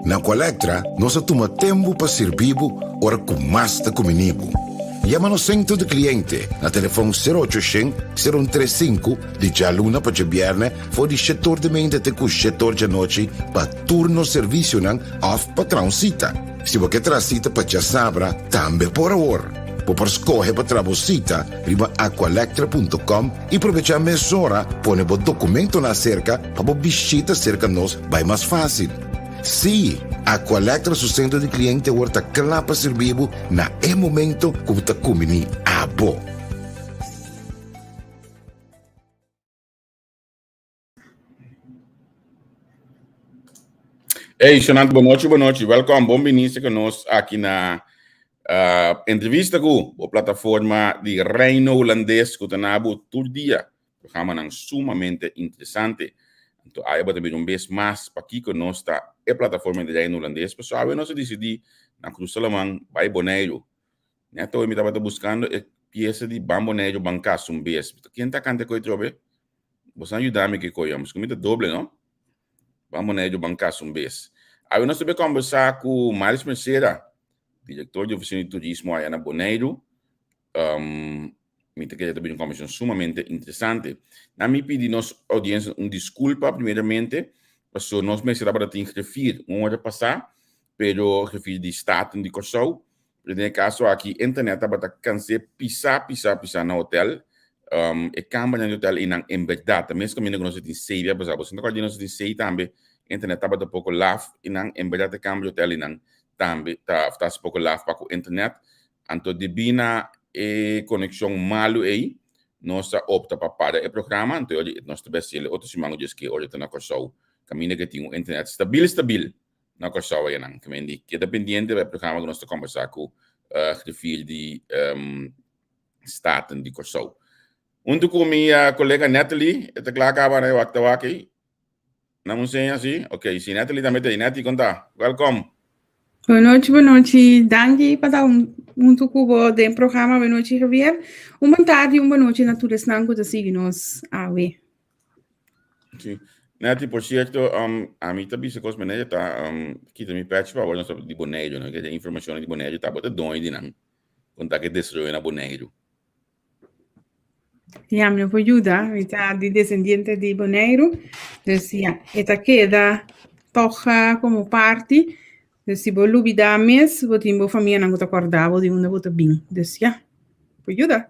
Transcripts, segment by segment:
Na Colectra, nós toma tempo para servir ora com mais da comunico. Llama no centro de cliente na telefone 0800 035 di già luna per viernes for di setor de mente te cu setor de noche pa turno servizio nan off pa transita. Si vuoi che transita pa già sabra tambe por ora. Per scoge per trabosita riba aqualectra.com e aprovechar mezz'ora pone bo documento na cerca pa bo visita cerca nos vai mais fácil. Sì, Aqualectra su centro di cliente worta clapa servivo na e momento como ta kumini abo. Hey, Xanante, boa noite. Welkom, bom início conosco aqui na entrevista com a plataforma de Reino Holandês que está todo dia. Programa sumamente interessante. Então, aí eu também vez mais para aqui conosco a plataforma de Reino Holandês. Pessoal, nós decidimos na Cruz Salaman, vai Boneiro. Então, eu estava buscando a peça de Bamboneiro Bancaço um vez. Quem está cantando com isso? Você ajuda-me que coisamos. Comida doble, não? Bamboneiro Bancaço um vez. Aí nós também conversar com o Miles Merceira, diretor de oficina de turismo aí na Boneiro. Me que também uma conversa sumamente interessante. Na minha pedi nossa audiência desculpa primeiramente, porque nós me será para te referir hora passar, pero referir de status de Kosovo. Nesse caso aqui, internet para cansar pisar na hotel. E câmara no hotel em verdade, mesmo que nós temos seis, por exemplo, se nós temos seis também, internet para um pouco laf, em verdade câmara hotel também tá um pouco laf para o internet. Então devina e conexão malo aí, nós opta para parar o programa, então nós temos ele outros semana diz que hoje está na Kosovo, caminho que tem internet stabil na Kosovo aí não, que é dependente do programa que nós estamos conversar com refil de status de Kosovo. Untuk minha colega Natalie, está claro que agora eu estou aqui. Não sei assim, ok. Se Natalie também tem, Natalie, conta. Welcome. Boa noite. Danke para muito cubo de programa. Boa noite, Javier. Boa tarde, boa noite, natureza não que sigue nos awe. Sim. Natalie, por certo, a mim também se cosme né, tá aqui também patch para nós de Boneiro, né, que a informação de Boneiro tá bota doido não. Conta que destruiu na Boneiro. Ja, me ajuda, está de descendiente de Boneiro. Decía, esta queda toja como parte. Se vou lubida mes, vou ter uma família não te acordava de onde vou ter bem. Decía, ajuda.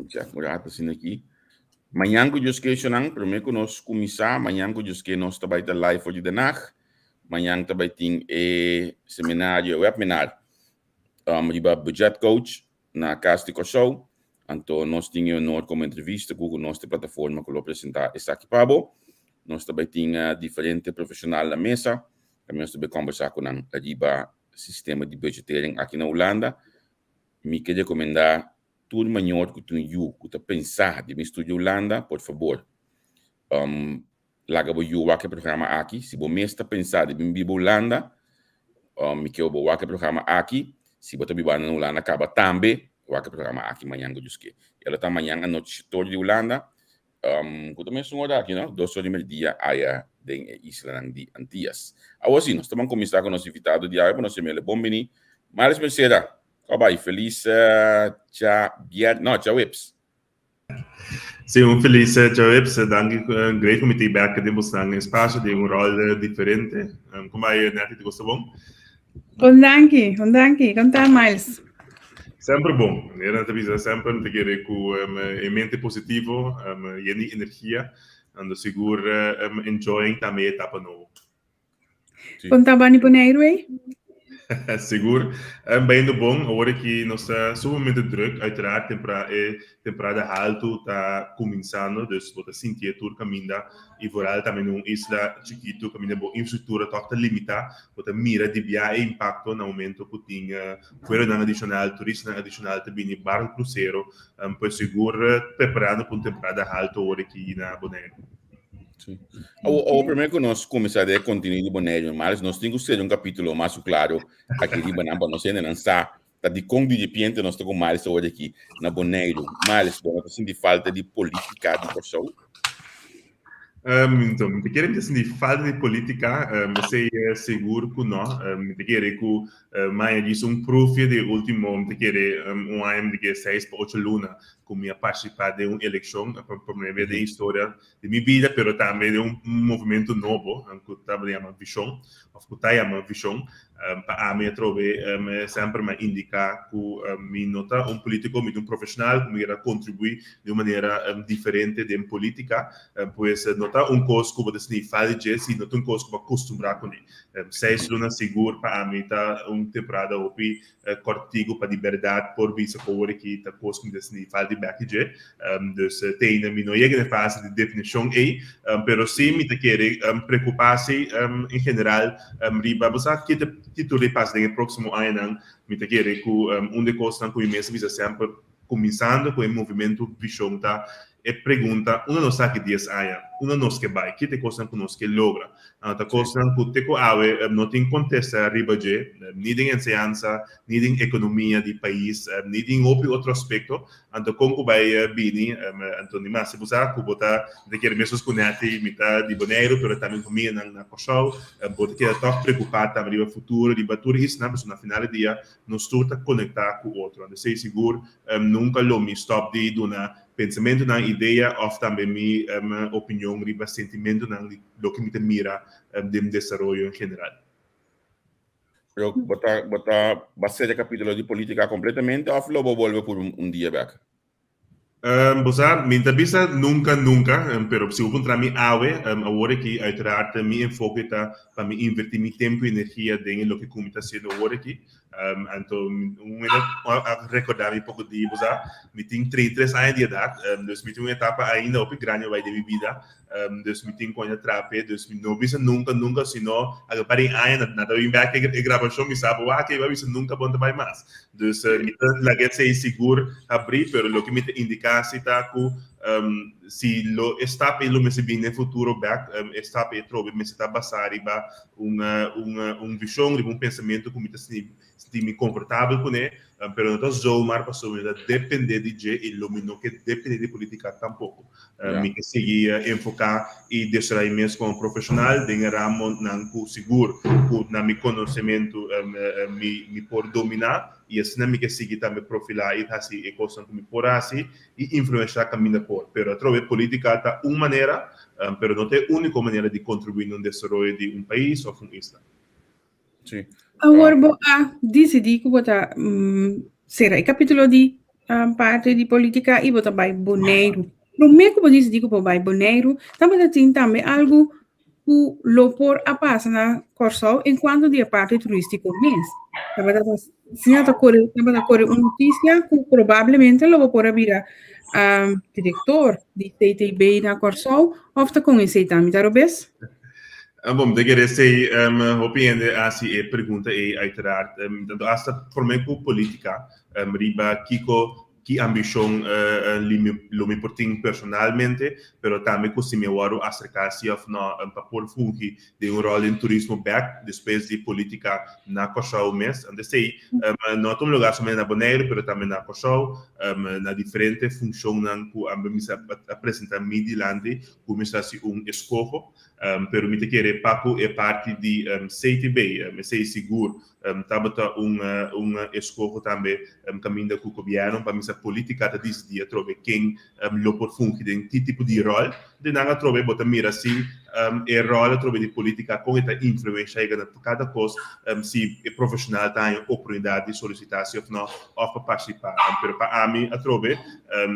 Já curado assim aqui. Amanhã que eu esqueço não, primeiro que nós começar, amanhã que eu esqueço nós trabalhar da live hoje de nacht. Amanhã trabalhar tem seminário, webinar. Riba budget coach na Casa de Kosovo. Então, nós tínhamos como entrevista com a nossa plataforma que eu apresentar essa aqui para você. Nós também tínhamos diferentes profissionais na mesa. Também nós também conversar com a riba sistema de budgeting aqui na Holanda. Me queria recomendar tudo melhor que tu pensar de estudar Holanda, por favor. Laga o que programa aqui. Se você está pensando de vir Holanda, me quero o que programa aqui. Se você está na Holanda, acaba também o programa aqui amanhã que eu ela está amanhã a noite de Holanda. Que também são horas aqui, não? 2 horas do dia aí na Isla de Antillas. Agora sim, nós estamos começando com o nosso invitado de hoje, para nós ser bom menino. Miles Merceira, vai, feliz tchau, Wips. Sim, feliz tchau, Wips. Danke, great comité back que temos um espaço de rol diferente. Como é, Neto, te gostou bom? Danke. Conta mais. Sempre bom. Nera te sempre te querer com mente positivo, e energia, ando seguro enjoying também etapa nova. Conta bani Boneiro aí? Seguro. Bem do bom, agora que nós está sumamente druk, uiteraard temporada alto está começando, dus wat sentir tour caminda e vooral também num isla chiquito caminda boa infraestrutura toca limita, wat mira de via impacto no momento que tinha fuera na adicional turista adicional também barco cruzeiro, pois seguro preparando para temporada alto agora aqui na Bonaire. O primeiro que nós começaremos a continuar de Bonaire, mas nós temos que ter capítulo mais claro aqui de Bonaire, para nós ainda lançar tá de como de repente nós estamos com mais hoje aqui na Bonaire, mas nós sentimos falta de política de Kosovo. Então, me querem dizer de falta de política, sei seguro que não, me querem que mais disso proof de último, me querem ano de 6 para 8 luna, com minha participar de uma eleição, para me ver da história de minha vida, mas também de movimento novo, que está chamando Vision, ou que está chamando Vision, para mim trove sempre me indicar que me nota político, um profissional, que me irá contribuir de uma maneira diferente de política, pois nota coisa que você nem faz de se nota coisa que você acostumbrar com ele. Seis luna seguro para mim tá temporada opi cortigo para liberdade por visa por que tá coisa que você nem faz de back de, dus tem na minha ega fase de definição aí, pero sim me te querer preocupar-se em geral riba você que tu repassa no próximo ano me te querer que de coisas que me visa sempre começando com o movimento Vision tá e pergunta, uno não sabe que dias há, uno não que vai, que te coisa que nós que logra, a coisa que te coave, não tem contexto arriba de, nem em enseñança, nem em economia do país, nem em outro aspecto, então como vai bem, então mas se você que botar de que mesmo com nati, mita de boneiro, pero também comigo na coxal, botar que estar preocupado também com o futuro, de bater isso, na pessoa na final do dia, nos torna conectar com o outro, então sei seguro, nunca lo me stop de dona pensamento na ideia ou também minha opinião riba sentimento na lo que me mira de desenvolvimento em geral. Eu botar bastante capítulo de política completamente ou vou volver por dia back? Você me interessa nunca, pero se eu encontrar minha ave, agora que uiteraard meu enfoque está para me invertir meu tempo e energia em o que como está sendo agora aqui. Então, recordar um pouco de você, me tem 33 anos de idade, dus me tem uma etapa ainda op grande vai de minha vida, dus me tem quando trape, dus me não bisa nunca, senão agora para anos nada vem back e gravação me sabe, que vai bisa nunca bom vai mais. Dus me la get sei seguro abrir, pero lo que me indicar se tá com se lo está pelo me se bem no futuro back, está pe trobe me se tá basar iba visão, pensamento que me tá me confortável com ele, pero não só mar para sobre depender de je e lo não que depender de política tampouco. Me que seguir enfocar e deixar mesmo como profissional de ramo não seguro, na meu conhecimento me por dominar e assim me que seguir também profilar e assim e coisas que me por assim e influenciar caminho por. Pero através política tá uma maneira, pero não é a única maneira de contribuir no desenvolvimento de país ou uma isla. Sim. Agora, decidi que botar será o capítulo de parte de política e botar vai Bonaire. No meio que eu decidi que eu vai Bonaire, também tem também algo que lo por a passa na Corsol enquanto dia parte turístico mês. Se não corre uma notícia que provavelmente lo vou por virar diretor de TTB na Corsol, ou está com esse também, tá robes? Bom, de querer sei, opinião assim é pergunta é uiteraard, então hasta por mim com política, riba que ambição lo me porting personalmente, pero também com se me waro acercar-se of na para por fungi de rol em turismo back, depois de política na Coxau mês, então sei, não tom lugar somente na Bonaire, pero também na Coxau, na diferente função na que ambimos apresentar midilande, como se escopo, pero me te querer papo é parte de CTB, me sei seguro, tabata escopo também caminho com o governo para missa política da desse dia trove quem lo por fungi de que tipo de rol de nada trove bota mira assim rol trove de política com esta influência chega na cada coisa se é profissional tem oportunidade de solicitar se ou não ou para participar pero para mim a trove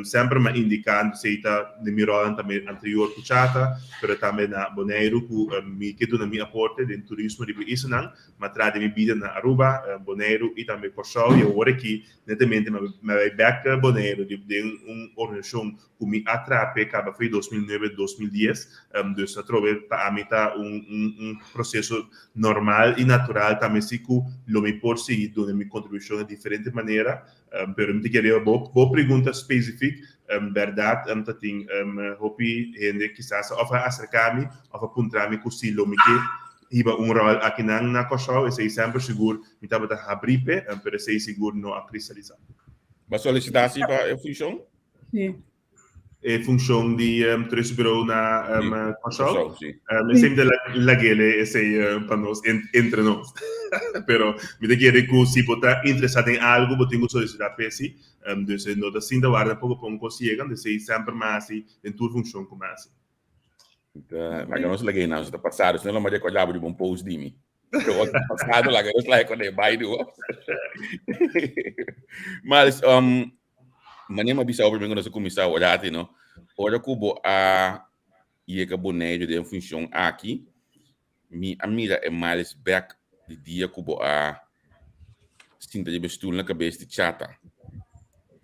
sempre me indicando se está de meu rol também anterior puxata pero também na Bonaire que me quedo na minha aporte de turismo de isso não mas traz de minha vida na Aruba Bonaire e também Coxau e agora aqui netamente me vai back Bonaire de uma organização que me atrape acaba foi 2009-2010 dus a trove para mim tá processo normal e natural também se que lo me por seguir dando minha contribuição de diferente maneira pero me queria boa pergunta específica verdade tem hopi gente quizás ou acercar-me ou apontar-me que se lo me que iba rol aqui na Coxau e sei sempre seguro me estava a abrir pero sei seguro não a cristalizar. Vai solicitatie para a função? Sim. função de três-bureau na Conchal. Zo, sim. Sempre la gele esse para nós entre nós. Pero me te quiere que se botar interessado em algo, eu tenho solicitar pesi. Dus no da sinda guarda pouco ponco chega, de sei sempre mais em tua função como assim. La que nos lagi na sa passado, senão mas ko jabo de bom post di mi. Pero passado la que nos like ko de bai do. Mas manema bisa over bengo sa komisa wala ati no. Ora kubo a ieka bonejo de função aqui. Mi amiga é mais back de dia kubo a sinta de bestoel na cabeça de chata.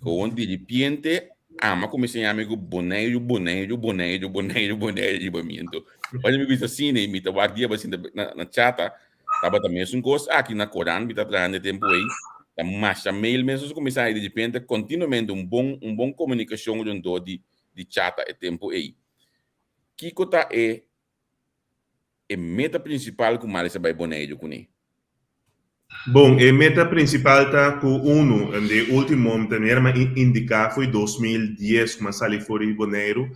Gewoon de repente ama comecei a amigo bonejo de bamiento. Olha me vista assim, né? Me tá guardia assim na chata. Tava também um gosto aqui na Coran, me tá trazendo tempo aí. Tá massa mail mesmo começar a de repente continuamente bom comunicação de chata e tempo aí. Kiko tá é meta principal com mais vai bonejo com ele. Bom, a meta principal está com uno, de último momento, indicar foi 2010, mas sali fora de Bonaire,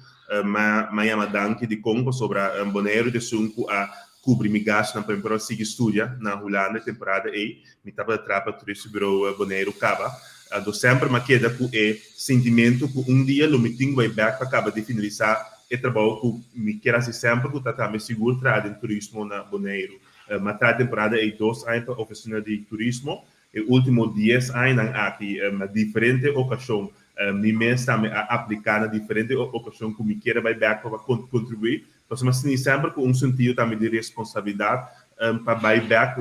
mas chama Danke de Congo sobre Bonaire de Sunco a cobrir mi gasto na primeira siga estudia na Holanda temporada aí, me tava trapa turista bureau Bonaire Caba, do sempre mas queda com o sentimento que dia lo meeting vai back para acaba de finalizar e trabalho que me quer assim sempre que tá me seguro trade em turismo na Bonaire. Mas a temporada é 2 anos para oficina de turismo e último 10 anos aqui uma diferente ocasião me mesmo também a aplicar na diferente ocasião que me queira vai back para contribuir mas sempre com sentido também de responsabilidade para vai back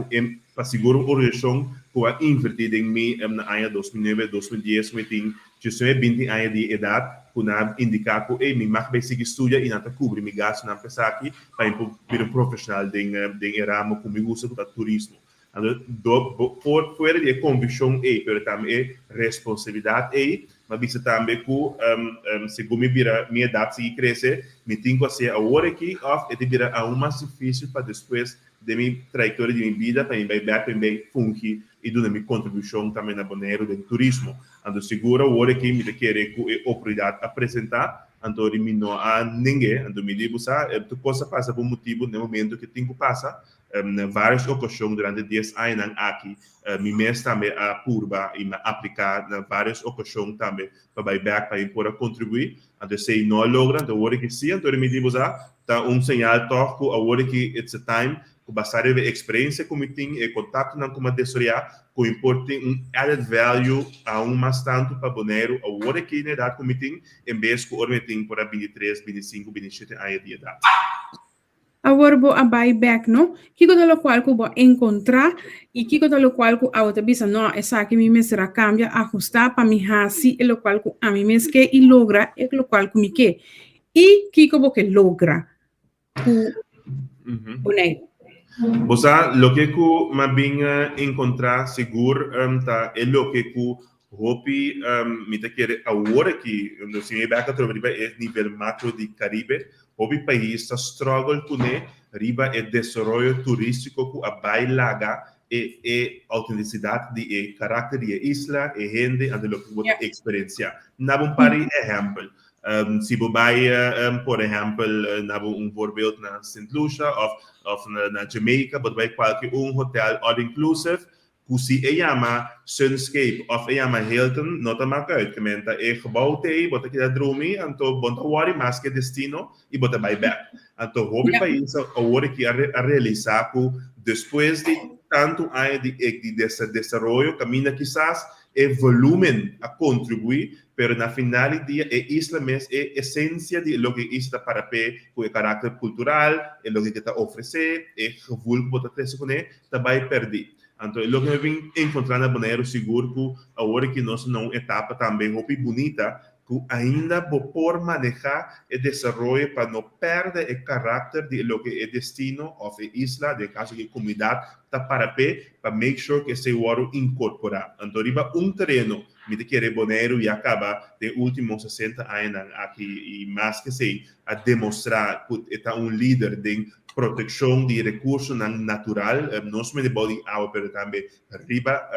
para segurar a organização que a invertir em mim na ano 2009 2010 me tem 20 anos de idade kuna indicar que me mag basic estudia e nata cobrir me gasto na pessoa aqui para ir profissional de ramo comigo usa para turismo. Então, fora de convicção pero também responsabilidade mas bisa também que se como minha idade se cresce, me tenho que ser agora aqui off e vira aún mais difícil para depois de minha trajetória de minha vida para ir bem funcionar e dar minha contribuição também na Bonaire de turismo. Então, segura agora que me quer que oportunidade apresentar, então me não há ninguém, então me digo tu coisa passa por motivo no momento que tenho que passar várias ocasiões durante 10 anos aqui, me mesmo também a curva e me aplicar na várias ocasiões também para back para poder contribuir. Então, se não logra, então agora que sim, então me digo tá sinal toque agora que it's a time que bastar a experiência que me tem e contato não com a tesouraria que importa added value aún mais tanto para Bonaire agora que na idade que me tem em vez que me tem para 23, 25, 27 anos de idade. Agora vou a buyback, não? Que coisa lo qual que vou encontrar e que coisa lo qual que a outra bisa não essa que me será cambia ajustar para mi hasi e lo qual que a mim mes que e logra e lo qual que me que e que como que logra Bonaire. Bosa, lo que ku mabinga encontrar seguro é lo que ku hopi me te quer agora que no se me back a riba é nível macro de Caribe, hopi país está struggle com riba é desenvolvimento turístico ku a bailaga e autenticidade de caráter de isla e gente ande lo que você experiencia. Na bom pari exemplo. Se você vai, por exemplo, na voorbeeld na St. Lucia of na Jamaica, você vai qualquer hotel all inclusive, que se chama Sunscape of chama Hilton, não te maakt uit. Gementa gebouw te, você quer dormir, então você worry mais que destino e você vai back. Então, hobby país agora que a realizar que depois de tanto anos de desenvolvimento, camina quizás é volumen a contribuir, pero na final do dia é isla mesmo, é essência de lo que está para pé, com o caráter cultural, é lo que está oferecer, é o gevoel que você tem com ele, vai perder. Então, é lo que eu vim encontrar na Bonaire seguro que agora que nós não etapa também muito bonita, que ainda por manejar o desenvolvimento para não perder o caráter de lo que é destino ou isla, de caso que a comunidade está para pé, para make sure que se o incorporar. Então, riba terreno me te querer Bonaire e acaba de últimos 60 anos aqui e mais que sei a demonstrar que é líder de proteção de recursos natural, não somente de água, mas também riba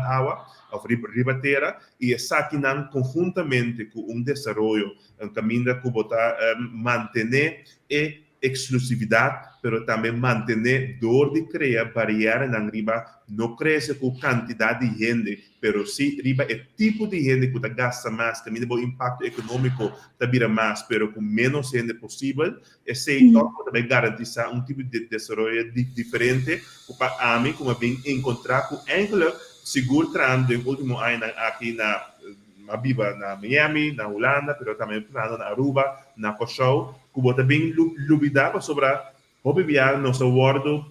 água, ou riba terra, e essa aqui conjuntamente com desenvolvimento, caminho que botar manter e exclusividade, pero também manter dor de criar barreira na riba, não cresce com quantidade de gente, pero sim riba é tipo de gente que gasta mais, também o impacto econômico também mais, pero com menos gente possível, e sei também garantizar tipo de desenvolvimento diferente para a mim, como bem encontrar com enkele seguro trans do último ano aqui na Viva na Miami, na Holanda, pero também na Aruba, na Cochin, que também lubidava sobre hoe we nosso wordo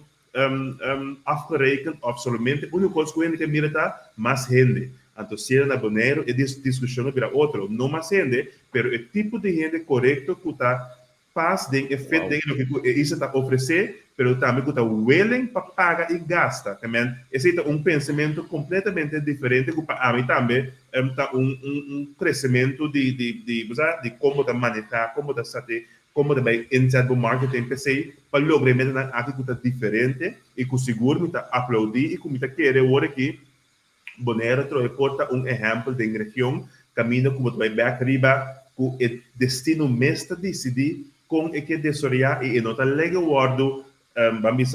afgerekend of solamente única coisa que mira tá mais gente. Então, se na Bonaire, é discussão vira outro, não mais gente, pero é tipo de gente correto que tá faz de efeito de que isso está oferecer, pero também que está willing para pagar e gasta. Também esse é pensamento completamente diferente que para mim também tá crescimento de como tá manejar, como tá saber como também inside do marketing PC para lograr aqui que está diferente e que seguro me está aplaudir e que me está querer agora que Bonaire porta exemplo de região caminho como vai back riba que o destino mestre decidir com o que desoriar e não está legal wordo vamos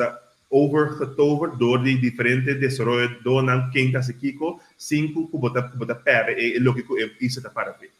overgetoverd door die diferente desarrollo do nan quinta se kiko cinco kubota pere e lógico isso tá para ver.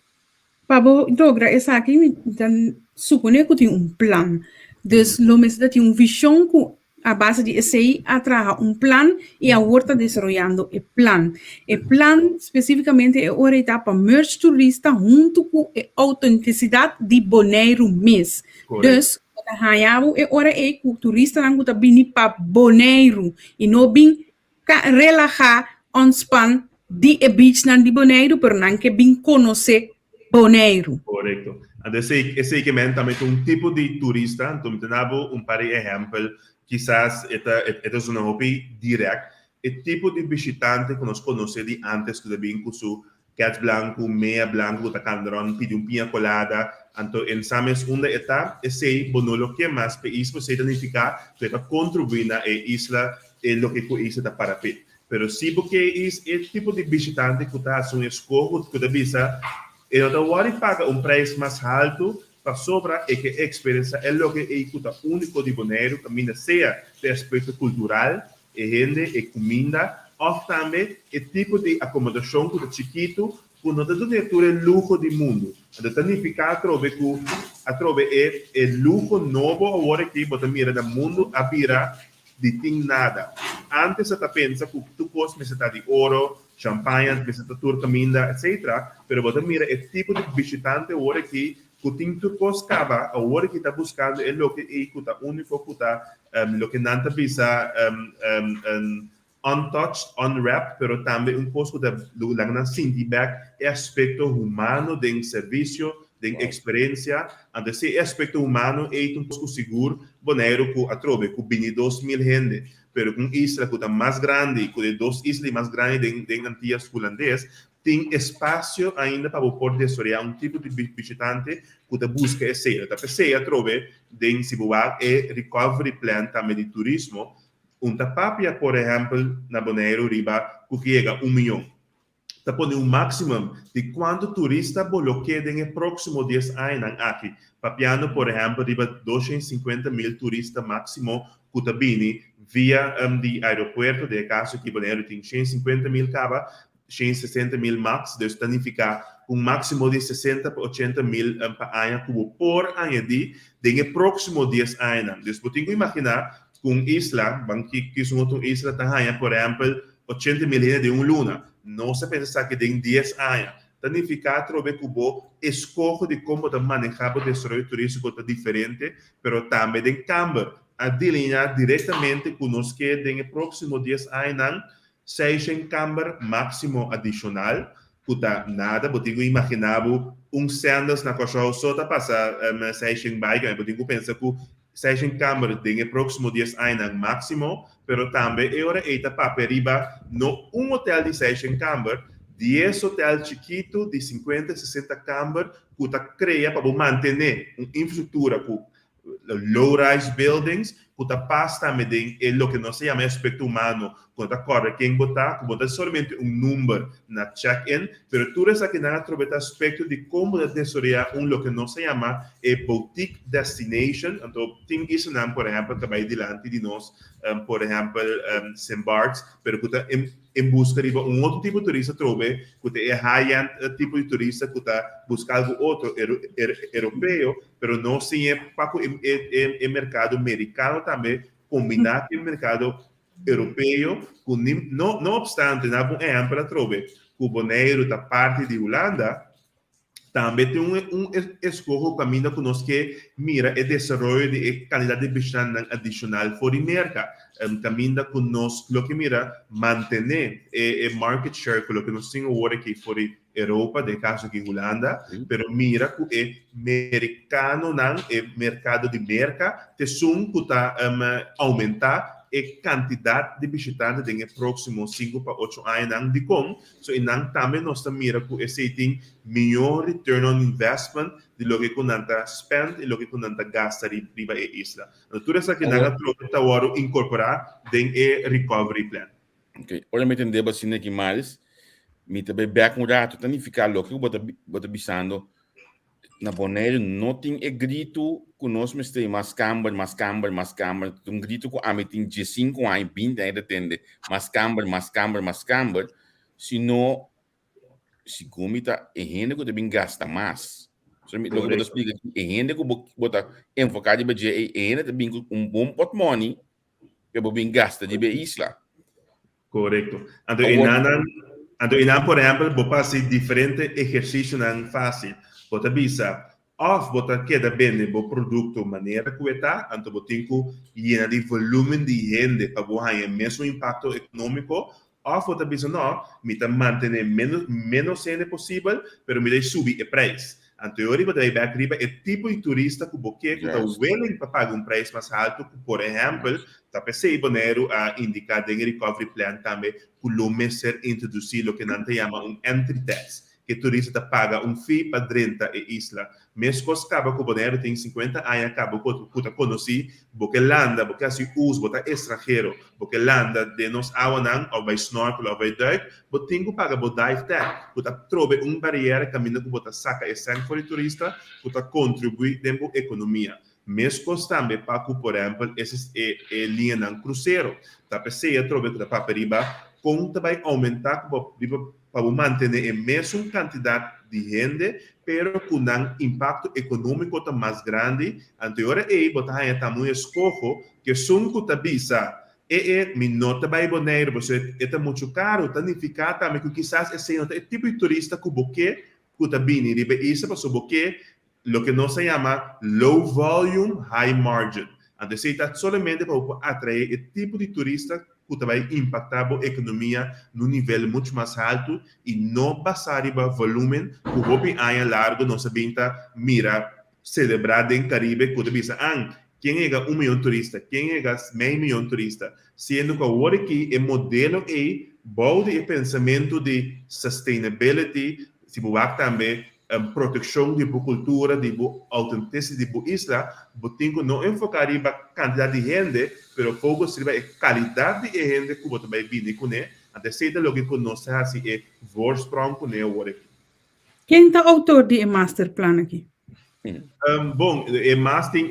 Pabo, Dogra, essa aqui dan supone que tem plan. Dus lo mesmo tem visão que a base de SI atraja plan e a horta desarrollando o plan. O plan especificamente é a etapa merge turista junto com a autenticidade de Bonaire mês. Dus hayabo é hora é que o turista não está vindo para Bonaire e não vem relaxar, ontspan de beach na de Bonaire, pero não que vem conhecer Bonaire. Correto. Esse que também um tipo de turista, então tenho par de exemplos, quizás esta é uma hobby direct, o tipo de visitante que nós conhecemos de antes que vem com seu cat blanco, meia blanco, que está pedindo pinha colada. Então, ensambles uma etapa, esse bonolo que mais para isso você identificar, para contribuir na isla e o que a isla está para ver. Pero se porque é o tipo de visitante que está a escolha que visa, e não vai pagar preço mais alto para sobra e que a experiência é o que é único de Bonaire, também seja de aspecto cultural, e gente, e comida, ou também o tipo de acomodação que é chiquito, que não é luxo do mundo. Então, significa é luxo novo agora que você mira no mundo, a vira de tem nada. Antes você pensa que tu pode necessitar de ouro, champanhe, necessitar de comida, etc. Pero você mira o tipo de visitante agora que tem tu pode acabar, agora que está buscando é o que é único que está, o que não está visa untouched, unwrapped, pero também pouco da lagna feedback é aspecto humano de serviço, de experiência, então esse aspecto humano é pouco seguro, Bonaire que atrove com 22.000 gente, pero com isla que está mais grande, com duas islas mais grandes de Antillas holandês, tem espaço ainda para poder desarrollar tipo de visitante que busca esse, então esse atrove de Cibuac e recovery plan também de turismo. Tapapia, por exemplo, na Bonaire riba, que chega 1 milhão. Está pondo máximo de quanto turista bloqueia no próximo 10 anos aqui. Papiano, por exemplo, riba 250.000 turistas máximo que está vindo via de aeroporto, de caso que Bonaire tem 150.000 caba, 160.000 max, então significa máximo de 60 para 80.000 ano que por añadir no próximo 10 anos. Então, você tem que imaginar com isla, que são outra isla tahanha, por exemplo, 80.000 gente de luna. Não se pensa que tem 10 anos. Significa que o escolhe de como manejar o desenvolvimento turístico é diferente, mas também tem câmbio a delinear diretamente conosco que no próximo 10 anos seja câmbio máximo adicional, que está nada, você tem que imaginar sandals na coxa só está passar seja bike, você tem que pensar que seja em câmara de próximo 10 anos máximo, pero também é hora de para riba no hotel de seja em câmara 10 hotel chiquito de 50, 60 câmaras que está cria para manter uma infraestrutura com low-rise buildings, que está passa também em lo que não se chama aspecto humano, quando corre quem botar somente número na check-in, pero tu res aqui não trouxe aspecto de como desorientar lo que não se chama boutique destination, então tem isso não, por exemplo, que vai diante de nós, por exemplo, St. Bart's, pero que está em busca de outro tipo de turista, trouxe que é high-end tipo de turista, que está buscando outro europeu, pero não se é para o mercado americano também, combinar com o mercado europeu, não obstante, não é ampla trouxe, que o Bonaire da parte de Holanda, também tem escolho caminho conosco que mira o desenvolvimento de qualidade de bichana adicional fora do mercado. Caminho conosco, lo que mira, manter o market share, que lo que nós temos agora aqui fora da Europa, de caso aqui Holanda, pero mira que o americano, o mercado de mercado, te sum que está aumentar a quantidade de visitantes nos próximos 5 para 8 anos de como, so também nós mira que esse tem melhor return on investment de lo que nanta spend e lo que nanta gasta riba e isla. Tudo isso que nós tentamos incorporar em o recovery plan. Ok, olha me entender assim aqui mais, me também back um rato, tani ficar louco, eu bota bisando na Bonaire não tem grito conosco, mas tem mais câmara, um grito com a mim tem 5 anos, 20 ainda tem mais câmara, senão se comita é gente que também gasta mais. So me logo botar explica aqui, é gente que bota enfocar de budget, é gente também com bom pot money que bem gasta de isla. Correcto. Então, por exemplo, vou fazer diferente exercício não fácil. Bota bisa, bota queda bem o produto maneira que está, então bota llena de volume de gente para ter o mesmo impacto econômico, bota bisa não, me está manter menos gente possível, pero me dá subir o preço. Então, eu vou dar back riba o tipo de turista que você está willing para pagar preço mais alto, por exemplo, está pensando Bonaire a indicar em recovery plan também que o mês ser introduzido o que não se chama entry tax, que o turista paga fee para dentro da isla. Mesmo que acaba que o Bonaire tem 50 anos, acaba que conheci, porque landa, porque assim usa, porque estrangeiro, porque landa de nós awanan, ou vai snorkel, ou vai duik, porque tem que pagar o dive tag, porque trobe barreira caminho que você saca e sangue para o turista, porque contribui dentro da economia. Mesmo também para que, por exemplo, essas linhas de cruzeiro, tá pensando, trobe que para riba, conta vai aumentar para manter a mesma quantidade de gente, pero com um impacto econômico mais grande. Anterior botar tamanho escojo que são que tabisa minota vai Bonaire, você é muito caro, significa também que quizás esse tipo de turista que você tabini riba isso para você lo que não se chama low volume high margin. Então, se está somente para atrair esse tipo de turista que vai impactar a economia num nível muito mais alto e não passar o volume que o ano largo não se mira celebrar em Caribe, que você quem é 1 milhão de turistas, quem é meio milhão de turistas, sendo que agora aqui o modelo é bom de pensamento de sustainability, se você também proteção de boa cultura, de boa autenticidade de boa isla, você não enfocar em quantidade de gente, mas foco seria a qualidade de gente que você vai vir com ele, até seja logo que nós assim é voorsprong com ele agora. Quem é o autor do masterplan aqui? Bom, é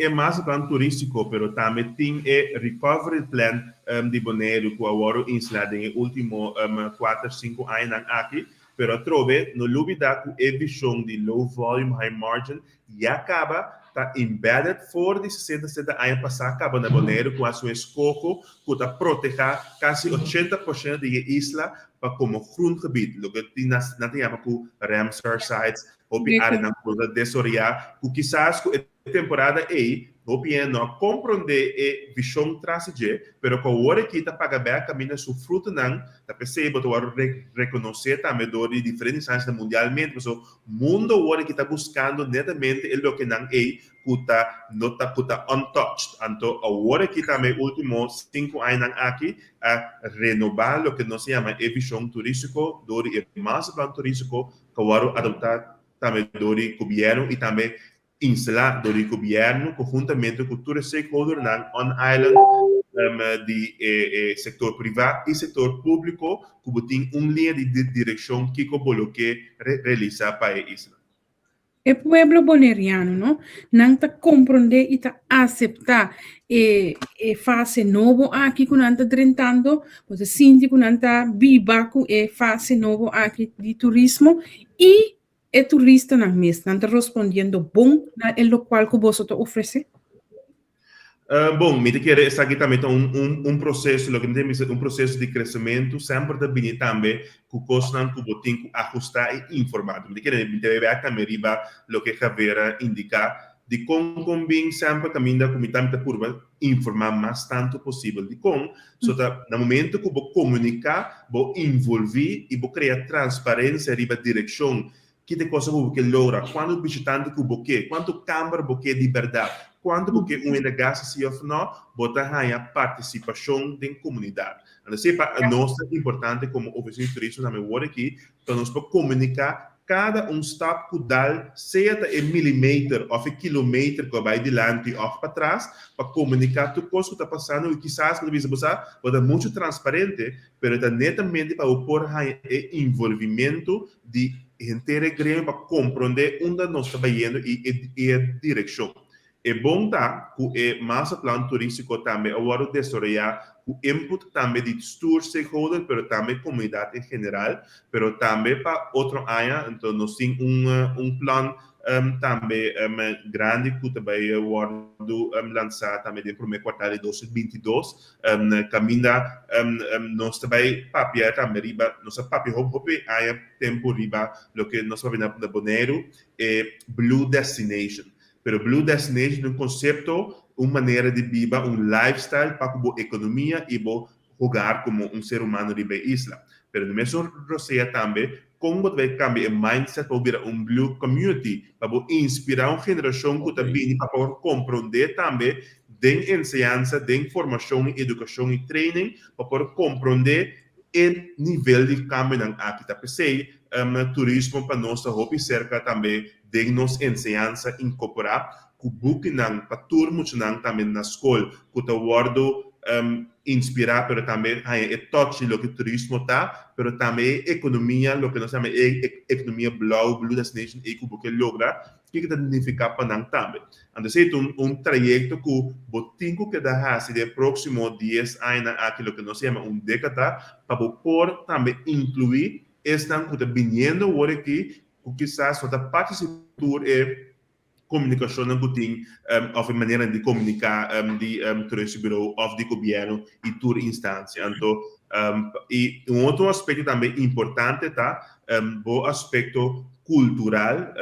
masterplan turístico, mas também tem o recovery plan de Bonaire que agora instalado nos últimos 4, 5 anos aqui. Pero trove no lubida que a visão de low volume, high margin e acaba está embedded for de 60 anos passar acaba na Bonaire com a sua escoco que está proteger quase 80% da isla para como grondgebied, lo que nós chamamos de Ramsar sites ou área na coisa desoriar, que quizás a temporada aí hopi não compreender a visão trasige, pero com o hora que tá paga bem caminha su fruto não, tá percebe tu hora reconhecer também do de diferentes áreas mundialmente, mas o mundo hora que tá buscando netamente é o que não é kuta untouched. Então, agora que também últimos 5 anos aqui a renovar o que nós chama a visão turístico, do mais plano turístico que vão adotar também do governo e também instalar do governo conjuntamente com todo stakeholder na on island de setor privado e setor público que tem linha de direção que coloque realizar para a isla. O pueblo boneriano, não? Não está compreender e está aceitar e fase novo aqui que não está tentando, você sente que não está viva com a fase novo aqui de turismo e o turista não mesmo, não está respondendo bom na local que você está oferecendo. Bom, me quer estar aqui também processo, lo que temos processo de crescimento, sempre também também que costan que botin que ajustar e informar. Me quer ver também riba lo que Javier indica de como bem sempre caminha com mitad curva informar mais tanto possível de como so no momento que vou comunicar, vou envolver e vou criar transparência riba direção que de coisa que logra quando visitante que boque quanto câmara boque de verdade quando porque ainda gasta se ou não botar a participação da comunidade então para nós é importante como oficina de turismo também agora aqui para nós comunicar cada stop que dá seja milímetro ou quilômetro que vai adiante ou para trás para comunicar tudo o que está passando e quizás quando você pode muito transparente mas é netamente para pôr o envolvimento de inteira grande para compreender onde nós estamos indo e a direção. É bom que o mais plano turístico também agora desarrollar o input também de tour stakeholder, mas também comunidade em geral, mas também para outra área, então nós temos plano também grande que também vai lançar também no primeiro quartal de 2022, caminha nós também papel também riba, nossa papel hope área tempo riba, o que nós vamos na Bonaire é Blue Destination. Pero Blue Destination é um conceito, uma maneira de viver, lifestyle para a economia e para jogar como ser humano de isla. Pero no mesmo roceia também, como vai cambiar o mindset para virar Blue Community, para inspirar uma geração que também para compreender também de ensinança, de informação, educação e training, para compreender o nível de câmbio aqui. Tá pensei, turismo para nós hobby cerca também de nos ensinança incorporar que book para turmos também na escola que tá guardo inspirar pero também é touch lo que o turismo tá pero também economia lo que nós chamamos economia blue destination e que book logra que significa para nós também então é trajeto que botinho que dá assim de próximo 10 anos aquilo que nós chamamos década para por também incluir estão que tá vindo agora aqui quizás a participar e comunicação que tem of maneira de comunicar de turismo bureau of de governo e tour instância então e outro aspecto também importante o aspecto cultural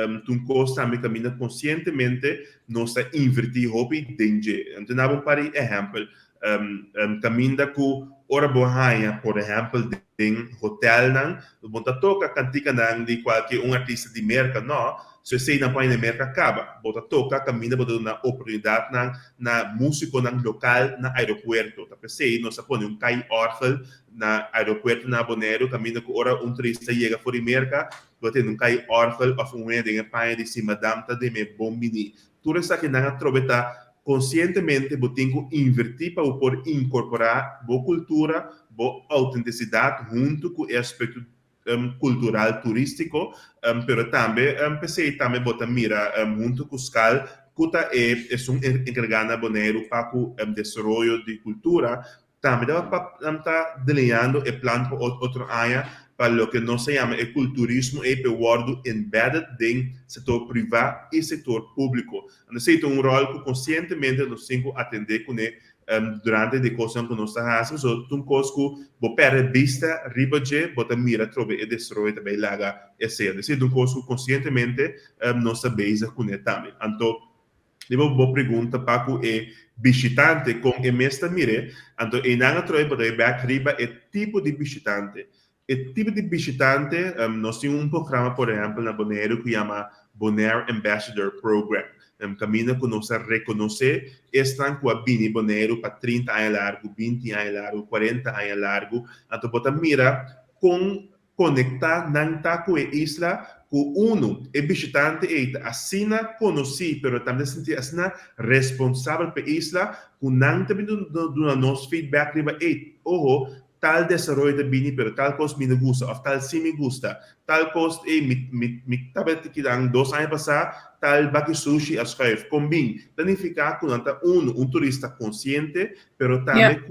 coisa também caminha conscientemente nós invertir hobby danger então vamos para exemplo caminha com ora bohanha por exemplo em hotel não toca cantica de qualquer artista de merca não se sei na país de merca acaba toca caminha bota uma oportunidade na músico local na aeroporto tá pensei nós põe cai orgel na aeroporto na Bonaire caminha com ora turista chega fora de merca bota cai orgel of de país de cima damta de me bombini tudo isso que não troveta conscientemente tenho que invertir para poder incorporar boa cultura, boa autenticidade junto com o aspecto cultural turístico, mas também pensei também botar mira junto com o SCAL, que é encarregado na Bonaire para o desenvolvimento de cultura, também está delineando o plano para outra área para o que nós chamamos de culturismo e peguardo embedded em setor privado e setor público. Então, é rol que conscientemente nós temos que atender com durante a discussão que nós estamos fazendo. Então, coisa que vou perder vista, riba de, botar mira, trobe e destruir também laga, etc. Então, coisa que conscientemente nós estamos com ele também. Então, Devo boa pergunta para o visitante com a mesma mire, então em nanga troi para back riba é tipo de visitante. O tipo de visitante, nós temos um programa, por exemplo, na Bonaire que chama Bonaire Ambassador Program. Caminha que nós reconhecer estão com a Bini Bonaire para 30 anos largo, 20 anos largo, 40 anos largo. Então, bota mira com conectar nanta com a isla com é visitante e assina conheci, pero também senti assina responsável pela isla com nanta do nosso feedback riba tal desarrollo de bini, pero tal cosa me gusta, o tal sí me gusta, tal cosa, me tablet que dan 2 anos passados, tal baki sushi a schrijf, combin, significa que un turista consciente, pero también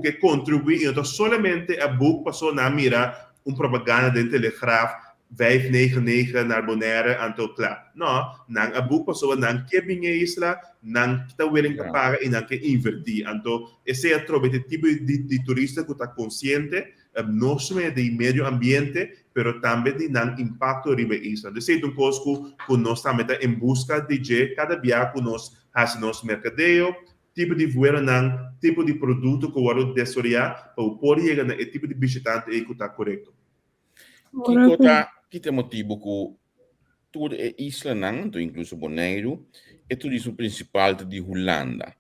que contribuye, então solamente a book passou na mira propaganda de Telegraaf, 599 naar Bonaire en tot klaar. No, nang a boek passou nang que binha isla, nang kita willing te pagar e nang que invertir. Então, esse é o tipo de turista que está consciente, não somente do meio ambiente, pero também de nang impacto riba isla. De ser coisa que nós também em busca de cada dia que nós fazemos mercadeio, tipo de voeiro nang, tipo de produto que o aro desoriar, para poder chegar no tipo de visitante que está correto. Que motivo que toda a isla não, incluso Bonaire, é turismo principal de Holanda.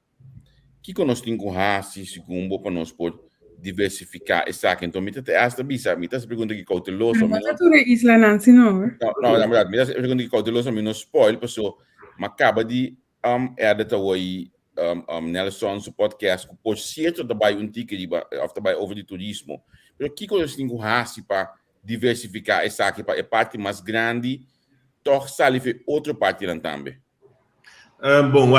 Que nós temos que segundo para nós poder diversificar essa aqui. Então, me esta bisa, me esta pergunta que cauteloso. Mas toda a isla não, senhor. Não, na verdade, me esta pergunta que cauteloso, me não spoil, pessoal, mas acaba de edita aí Nelson su podcast que por certo trabalho ticket of trabalho over de turismo. Pero que nós temos que para diversificar essa aqui para a parte mais grande, toch salve outra parte lá também. Bom,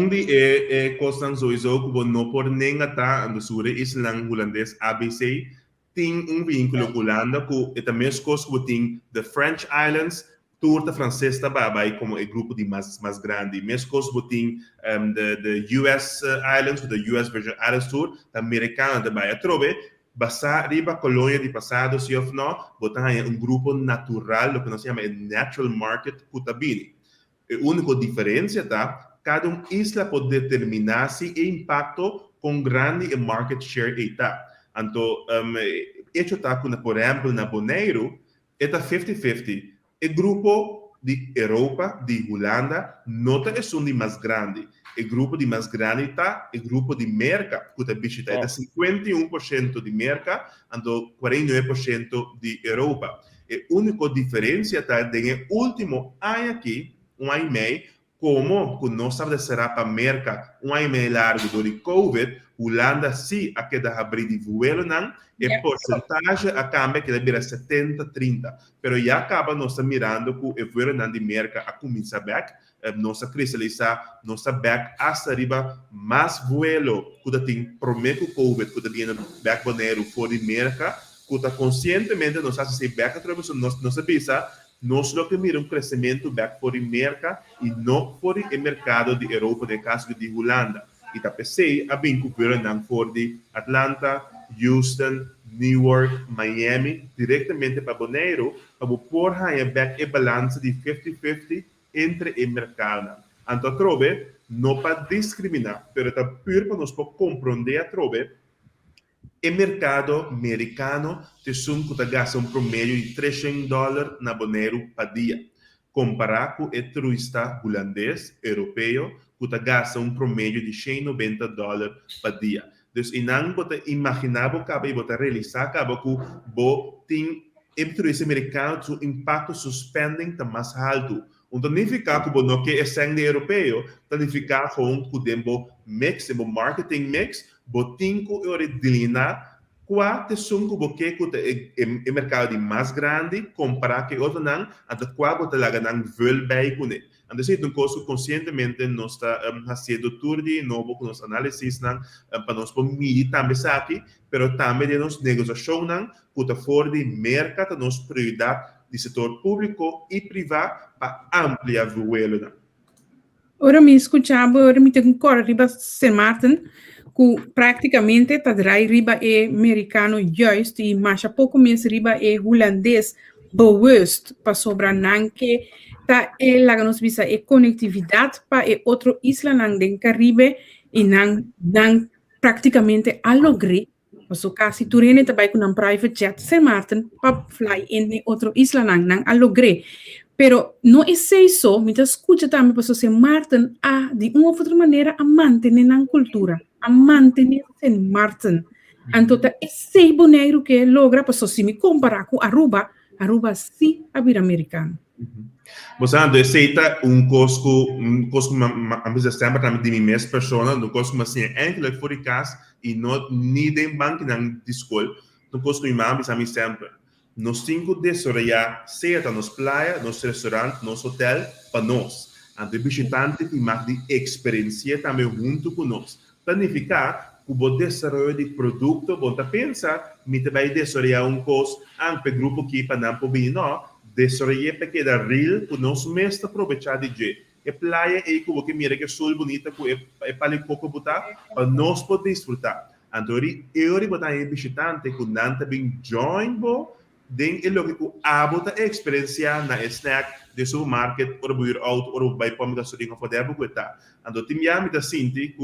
de coisas sowieso que não por nem até no sul islang holandês ABC tem vínculo com Holanda que é também as coisas que tem the French Islands, tour da francês também como é grupo de mais grande, mesmo coisas que tem the US Islands, the US Virgin Islands tour, americano também a trove. Basta riba colônia de passado, se ou não, botar grupo natural, o que nós chamamos de natural market Kutabini. A única diferença tá, cada isla pode determinar se o impacto com grande market share está. Então, isso tá por exemplo, na Bonaire, é 50-50. O grupo de Europa, de Holanda, não é um de mais grande. O grupo de mais grande está o grupo de merca, que está visita, é 51% de merca, então 49% de Europa. A única diferença está no último ano aqui, ano e meio, como nós sabemos será para merca, ano e meio largo do Covid, Holanda sim a que dá abrir de voelo não, e porcentagem a câmbio que deve virar 70-30, pero já acaba nós mirando que o voelo não de merca a começar back, nossa cristalizar, nossa back hasta arriba, mais voelo que tem prometo Covid, que tem back Bonaire fora de merca, que está conscientemente nós fazemos back através de nossa visa, nós lo que mira crescimento back fora de merca e não fora de mercado de Europa, de caso de Holanda. E tá pensei a bem cobrir não for de Atlanta, Houston, Newark, Miami, diretamente para Bonaire, para pôr a back e balança de 50-50 entre o mercado. Então, trove, não para discriminar, mas está puro para nós compreender a trove, o mercado americano tem que gastar promédio de $300 na Bonaire para dia, comparado com o turista holandês, europeu, que gasta promédio de $190 para dia. Então, não pode imaginar que você realizar que o turista americano tem um impacto do spending mais alto. Então, não fica que não é sangue europeu, não fica com o mix, o marketing mix, botinho e delinear qual é o mercado mais grande, comparado com outro não, até qual você não vai bem com ele. Então, coisa conscientemente nós estamos fazendo tudo de novo com os análises para nós medir também aqui, mas também de nossa negociação que está fora de mercado, nossa prioridade do setor público e privado para ampliar o vuelo. Ora me escuchava, ora me tenho que riba Sir Martin, que praticamente está riba é americano juist e mais pouco mais riba é holandês bewust para sobrar nanke ta la que nos visa conectividad para otro isla nang den Caribe y nang prácticamente a logre. So casi tu rene tabay con un private jet St. Martin pa fly in otro isla nang a logre. Pero no es eso, mientras escucha también pues St. Martin de una u otra manera a mantener la cultura, a mantener St. Martin. Entonces, ese Bonaire que logra, pues si me compara con Aruba sí a vir americano. Bosando, aceita cosco ambos sempre também de mim mesma persona, no cosco mas sim, enkele voor die kaas e não nem den bank nan discol, no cosco mi mami a mim sempre. Nos 5 dias já seja nos praia, nos restaurante, nos hotel, para nós. Ante visitante que mag de experiência também junto conosco. Planificar o bom desenvolvimento de produto, bom tá pensar, me vai desenvolver coisa, anche grupo que para não poder não desenvolver porque da real, o nosso mestre aproveitar de je. E praia é como que mira que sol bonita, que é para pouco botar, para nós poder desfrutar. Então, eu botar em visitante que não também join bo, den é logo que abota experiência na snack de supermarket, ou buir auto, ou vai para me sorinha for der botar. Então, tem me da sinti que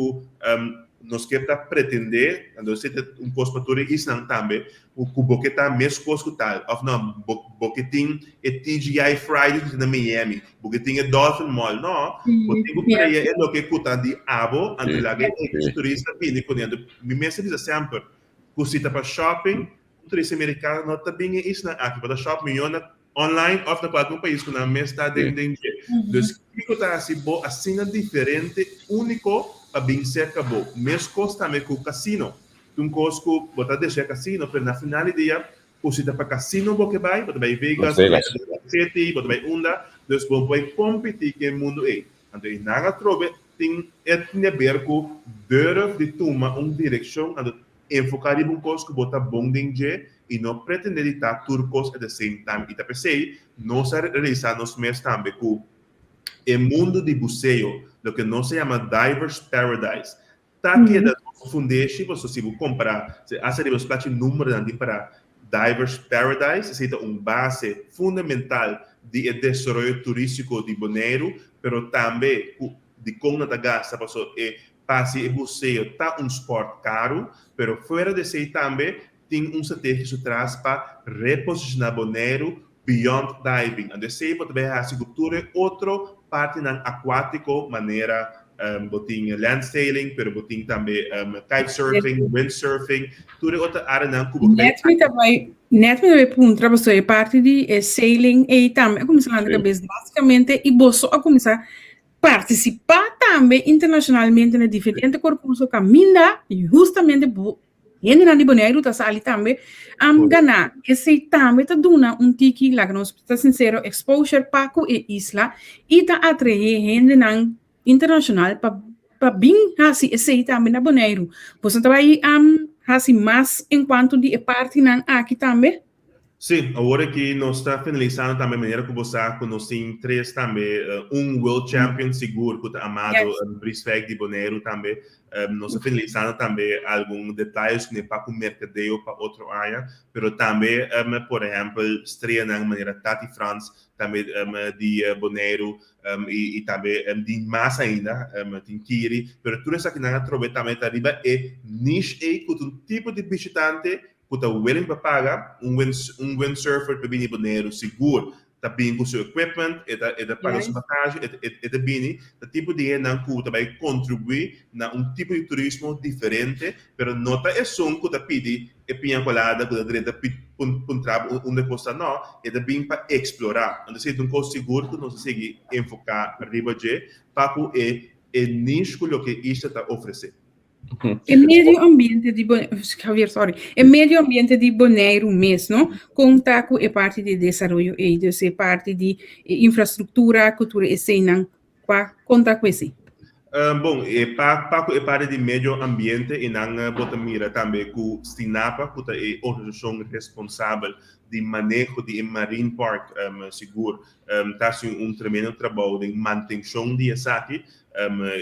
nós queremos pretender, então se tem cospatura isso não também, o que tá mesmo coisa tal, ou não, porque tem TGI Friday na Miami, porque tem Dolphin Mall, não, porque o que é o que custa de abo, ante lá que turista pede com ele, me mesmo diz sempre, custa para shopping, o turista americano não tá bem isso na aqui para shopping, online ou na qualquer país que não mesmo está dentro. Então, que tá assim diferente, único para bem ser acabou. Mesmo costa também com o cassino. Um cosco botar deixar cassino, mas na final do dia, você tá para cassino porque vai Vegas, City, vai Unda, então vai competir que o mundo é. Então, na trobe tem etnia berco durf de tomar direção, então enfocar em cosco botar bom dentro e não pretender estar turcos at the same time. E também sei, nós realizamos mesmo também com o mundo de buceo, lo que no se llama Divers Paradise. Tá que da fundation, você se comprar, se hace os platos número para Divers Paradise, é base fundamental de desenvolvimento turístico de Bonaire, pero também de como da gasta, é passe e buceo tá sport caro, pero fora de ser também tem estratégia que se traz para reposicionar Bonaire beyond diving. And sei pode ver a cultura outro parte nan aquático, maneira botin land sailing, pero botin também kite surfing, windsurfing, tudo outra área nan cubo. Net me também punta para a parte de sailing e também começar na cabeça basicamente e você a começar a participar também internacionalmente na diferentes concursos caminha e justamente Gente na Bonaire tá ali também ganhar esse também tá dando tiki lá que nós tá sincero exposure paco e isla e tá atrair gente na internacional para bem assim esse também na Bonaire. Você tá aí assim mais enquanto de parte na aqui também. Sim, agora que nós está finalizando também a maneira que você conhece 3 também, World Champion seguro, que está amado, Brisbane de Bonaire também, nós está finalizando também alguns detalhes que não é para o mercadeio para outra área, mas também, por exemplo, estreia na maneira Tati France, também de Bonaire, e também de mais ainda, de Kiri, mas tudo isso que nós trovamos também arriba é niche, com tipo de visitante, que está willing para pagar windsurfer para vir Bonaire seguro, está bem com seu equipment, está paga sua passagem, está bem, o tipo de gente que vai contribuir na tipo de turismo diferente, mas não está só que está pedindo e pinha colada, que está direito para onde custa não, está bem para explorar. Então, se é coisa seguro, que nós seguir enfocar arriba de para que é nicho que isto está oferecendo. E medio ambiente di Javier, sorry, e medio ambiente di Bonaire mesmo, conta com a parte de desenvolvimento e de parte de infraestrutura, cultura e cena, conta com isso. Bom, para parte de meio ambiente e não bota mira também com Stinapa, que é a organização responsável de manejo de Marine Park seguro está haciendo tremendo trabalho de manutenção de essa aqui.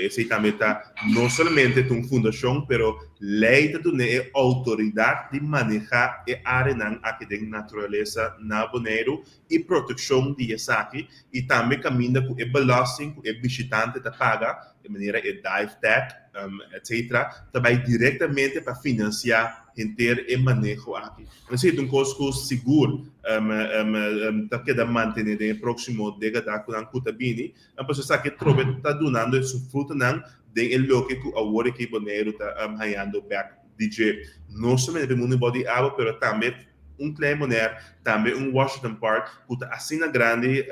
Esse também está não somente uma fundação, pero leida do né autoridade de manejar a área aqui de natureza na Bonaire e proteção de essa aqui e também caminha com a belasting com o visitante da paga de maneira dive tag etc. Também diretamente para financiar inteiro e manejo aqui. Então, um custo seguro tá queda manter no próximo década com a Cutabini, a pessoa que trova está donando esse fruto não de ele que a hora que Bonaire está ganhando back DJ não somente no mundo body água, mas também klein Bonaire, também Washington Park, que está assim grande,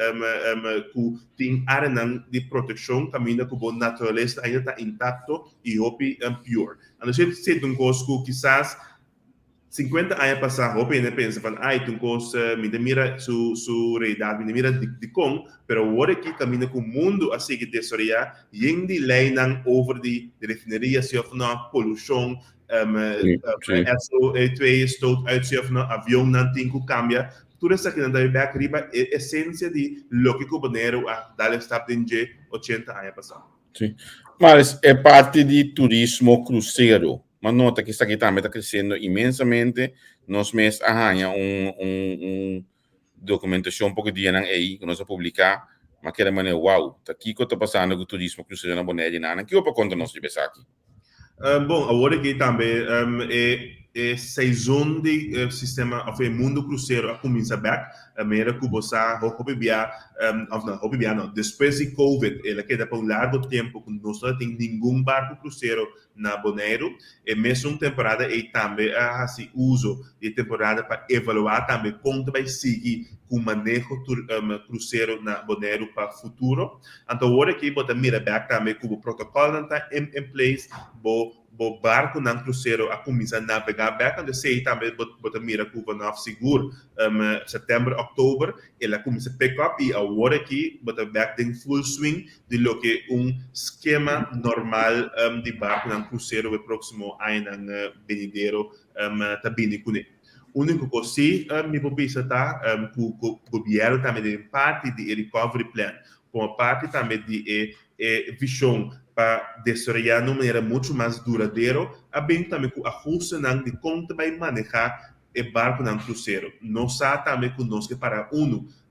que tem área de proteção, caminha com a natureza ainda está intacto e pure. Então, se um custo quizás 50 anos passados, eu ainda penso, tem coisa, me mira sua realidade, me mira de como, mas agora que caminha com o mundo assim que tesoria, e em de lei não over de refineria, se of na poluição, SO2 stoot uitstoot van avião não tem que cambia, tudo isso aqui não deve back riba a essência de lo que o Bonaire a dar stop de 80 anos passados. Sim, mas é parte de turismo cruzeiro. Mas nota que isso aqui também está crescendo imensamente. Nós mesmos arranjamos documentação um pouco de ano aí que nós vamos publicar. Mas que maneira, uau, está aqui que está passando com o turismo cruzeiro na Bonaire. Que para conta nós de aqui? Bom, agora aqui também é saison de sistema of mundo cruzeiro a começar back a maneira que você depois de Covid ele queda por largo tempo que não tem nenhum barco cruzeiro na Bonaire e mesmo temporada e também assim uso de temporada para evaluar também como vai seguir com manejo cruzeiro na Bonaire para futuro. Então agora aqui você mira back também com o protocolo está em place o barco não cruzeiro a começar a navegar back and sei também bota mira curva nova seguro setembro outubro ela começa a pick up e agora aqui bota back em full swing de lo que esquema normal de barco não cruzeiro o próximo ano na Benidero tá bem com ele. Único que me popisa tá o governo também de parte de recovery plan como parte também de visão para desarrollar de uma maneira muito mais duradoura, bem também com ajuste de como vai manejar o barco no cruzeiro. Nós também conosco para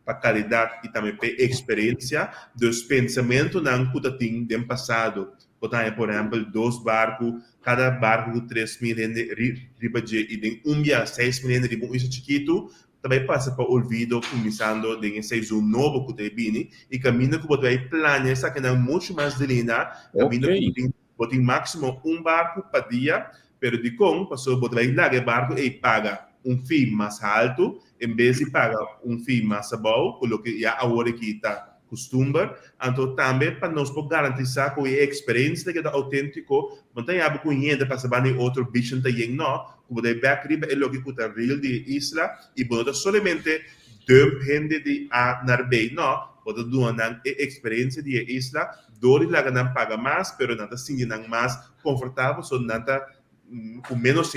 para qualidade e também para experiência dos pensamentos que tem do passado. Por exemplo, 2 barcos, cada barco com 3 milhões de ribadia e tem dia 6 milhões de ribadia, isso chiquito, também passa para o olvido, começando em season novo que tem vindo, e caminho que você vai planejar, essa que é muito mais de linha, caminho que você tem máximo barco para dia, pero de como, você vai largar o barco e paga fee mais alto, em vez de pagar fee mais baixo, pelo que já agora que está costumar, então também para nós garantizar que a experiência que é autêntico, não tem algo que ainda para saber outro bicho também não, que você vai riba é o que está real de isla e você somente depende de narbe não, você doa a experiência de isla, dori lá não paga mais, pero não está sentindo mais confortável, só não está com menos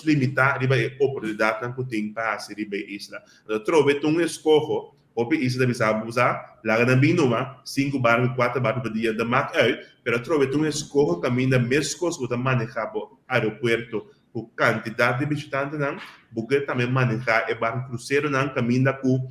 limitado riba a oportunidade que tem para ser riba isla. Então, trove escojo Opi isso deve saber usar, lá na binuma, 5 barcos, 4 barcos por dia, da marca out, pero trove tu escola caminho da mesma coisa que manejar o aeroporto, com quantidade de visitantes não, porque também manejar o barco cruzeiro não caminho com